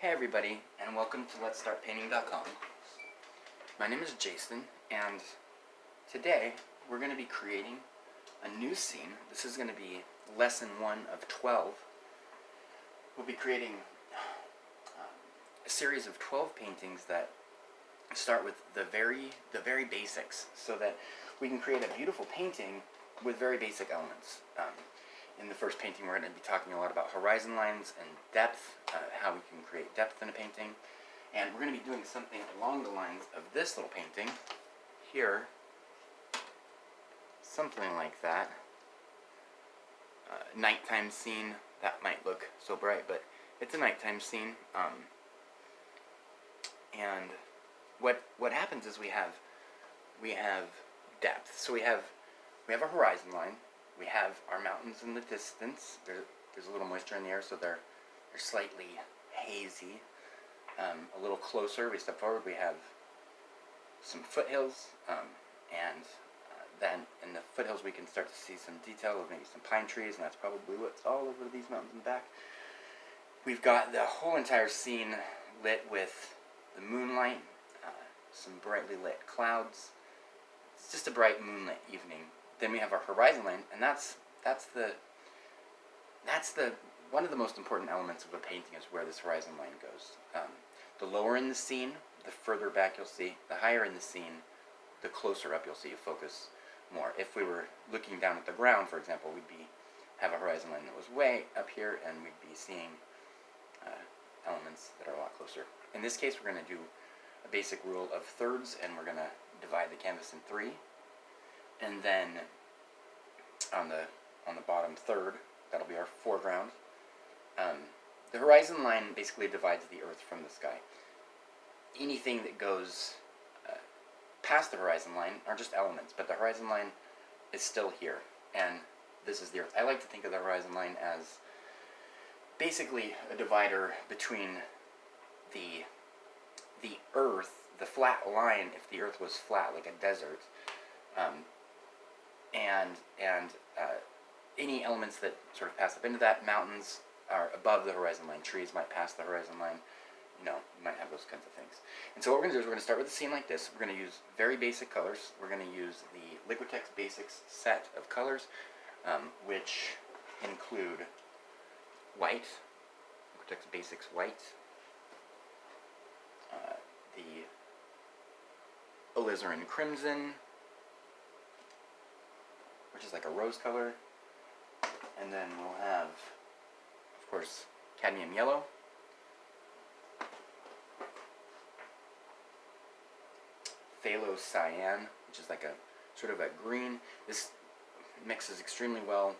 Hey everybody, and welcome to Let'sStartPainting.com. My name is Jason, and today we're going to be creating a new scene. This is going to be lesson 1 of 12. We'll be creating a series of 12 paintings that start with the very basics, so that we can create a beautiful painting with very basic elements. In the first painting, we're going to be talking a lot about horizon lines and depth, how we can create depth in a painting. And we're going to be doing something along the lines of this little painting here. Something like that. Nighttime scene. That might look so bright, but it's a nighttime scene. And what happens is we have depth. So we have a horizon line. We have our mountains in the distance. There's a little moisture in the air, so they're slightly hazy. A little closer, we step forward, we have some foothills, and then in the foothills we can start to see some detail of maybe some pine trees, and that's probably what's all over these mountains and back. We've got the whole entire scene lit with the moonlight, some brightly lit clouds. It's just a bright moonlit evening. Then we have our horizon line, and that's the one of the most important elements of a painting is where this horizon line goes. The lower in the scene, the further back you'll see. The higher in the scene, the closer up you'll see. You focus more. If we were looking down at the ground, for example, we'd have a horizon line that was way up here, and we'd be seeing elements that are a lot closer. In this case, we're going to do a basic rule of thirds, and we're going to divide the canvas in 3. And then on the bottom third, that'll be our foreground. The horizon line basically divides the earth from the sky. Anything that goes past the horizon line are just elements, but the horizon line is still here, and this is the earth. I like to think of the horizon line as basically a divider between the earth, the flat line, if the earth was flat like a desert, and any elements that sort of pass up into that. Mountains are above the horizon line. Trees might pass the horizon line. You might have those kinds of things. And so what we're going to do is we're going to start with a scene like this. We're going to use very basic colors. We're going to use the Liquitex Basics set of colors, which include white, Liquitex Basics white, the alizarin crimson, which is like a rose color, and then we'll have, of course, cadmium yellow, phthalo cyan, which is like a sort of a green. This mixes extremely well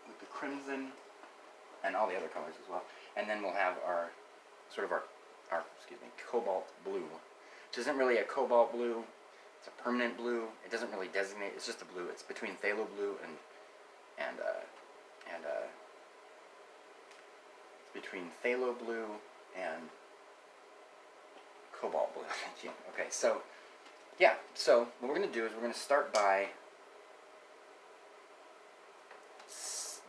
with the crimson and all the other colors as well. And then we'll have our cobalt blue, which isn't really a cobalt blue. It's a permanent blue. It doesn't really designate. It's just a blue. It's between phthalo blue and it's between phthalo blue and cobalt blue. Okay, so yeah. So what we're going to do is we're going to start by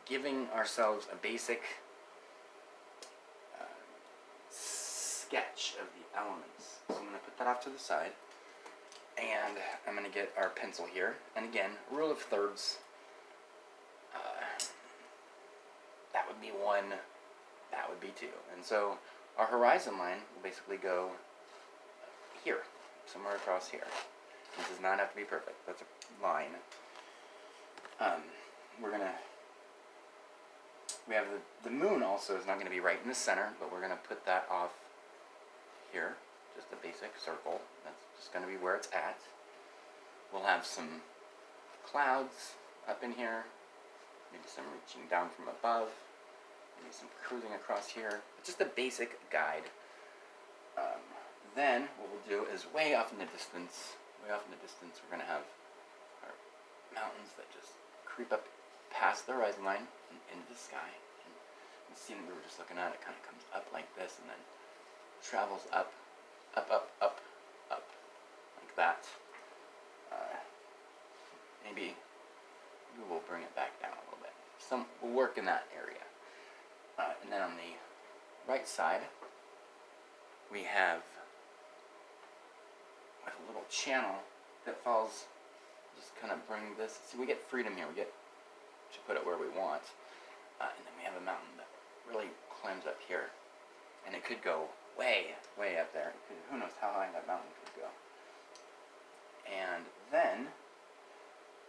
giving ourselves a basic sketch of the elements. So I'm going to put that off to the side. And I'm going to get our pencil here. And again, rule of thirds. That would be 1. That would be 2. And so our horizon line will basically go here, somewhere across here. It does not have to be perfect. That's a line. We have the moon also is not going to be right in the center, but we're going to put that off here. Just a basic circle. That's just going to be where it's at. We'll have some clouds up in here, maybe some reaching down from above, maybe some cruising across here. It's just a basic guide. Then what we'll do is way off in the distance, we're going to have our mountains that just creep up past the horizon line and into the sky. And the scene we were just looking at, it kind of comes up like this and then travels up, like that. Maybe we'll bring it back down a little bit. We'll work in that area. And then on the right side, we have like a little channel that falls, just kind of bring this, see we get freedom here, we get to put it where we want, and then we have a mountain that really climbs up here, and it could go way, way up there. It could, who knows how high that mountain could go. And then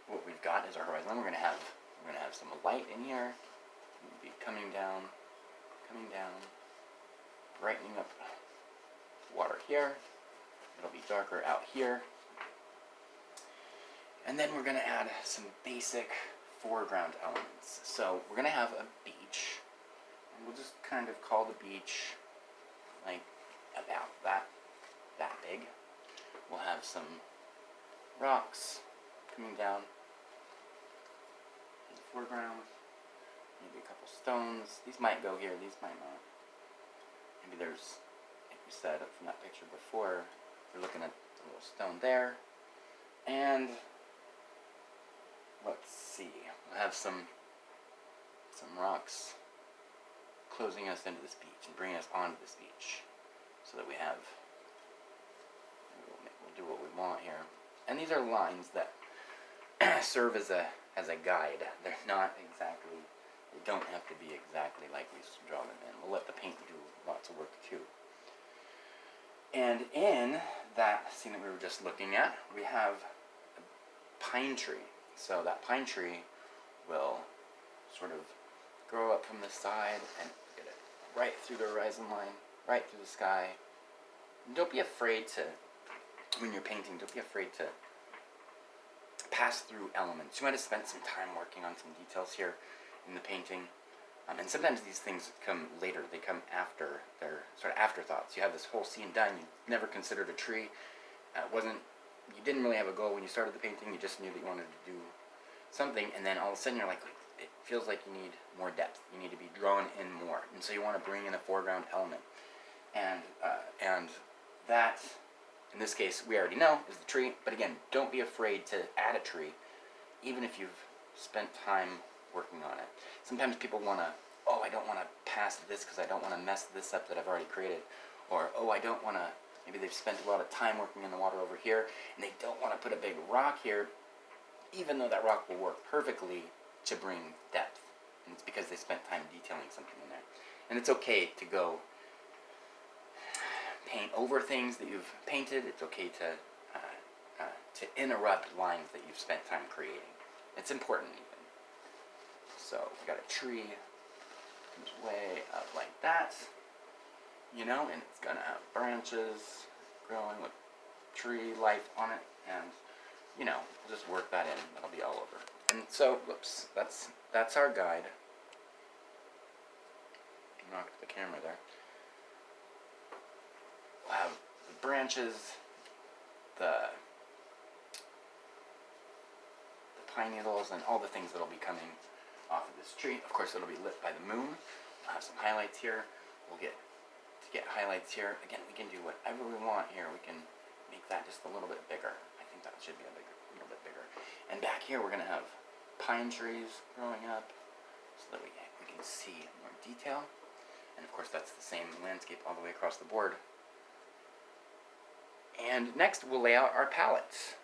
what we've got is our horizon. We're gonna have some light in here. It'll be coming down, brightening up water here. It'll be darker out here. And then we're gonna add some basic foreground elements. So we're gonna have a beach. And we'll just kind of call the beach like about that big. We'll have some rocks coming down in the foreground. Maybe a couple stones. These might go here, these might not. Maybe there's, like we said from that picture before, we're looking at the little stone there. And let's see, we'll have some rocks closing us into this beach and bringing us onto this beach, so that we have, we'll do what we want here. And these are lines that serve as a guide. They're not exactly, they don't have to be exactly like we draw them in. We'll let the paint do lots of work too. And in that scene that we were just looking at, we have a pine tree. So that pine tree will sort of grow up from the side and get it right through the horizon line, right through the sky. And don't be afraid to, when you're painting, don't be afraid to pass through elements. You might have spent some time working on some details here in the painting. And sometimes these things come later. They come after. They're sort of afterthoughts. You have this whole scene done. You never considered a tree. You didn't really have a goal when you started the painting. You just knew that you wanted to do something. And then all of a sudden you're like, it feels like you need more depth. You need to be drawn in more. And so you want to bring in a foreground element. And that, in this case, we already know is the tree. But again, don't be afraid to add a tree, even if you've spent time working on it. Sometimes people want to, I don't want to pass this because I don't want to mess this up that I've already created. Or, I don't want to, maybe they've spent a lot of time working in the water over here, and they don't want to put a big rock here, even though that rock will work perfectly to bring depth. And it's because they spent time detailing something in there. And it's okay to go paint over things that you've painted. It's okay to interrupt lines that you've spent time creating. It's important even. So we've got a tree, comes way up like that, and it's gonna have branches growing with tree life on it, and we'll just work that in. That'll be all over. And so, whoops, that's our guide. Knocked the camera there. We'll have the branches, the pine needles, and all the things that'll be coming off of this tree. Of course, it'll be lit by the moon. We'll have some highlights here. We'll get highlights here. Again, we can do whatever we want here. We can make that just a little bit bigger. I think that should be a little bit bigger. And back here, we're going to have pine trees growing up so that we can see more detail. And of course, that's the same landscape all the way across the board. And next, we'll lay out our palettes.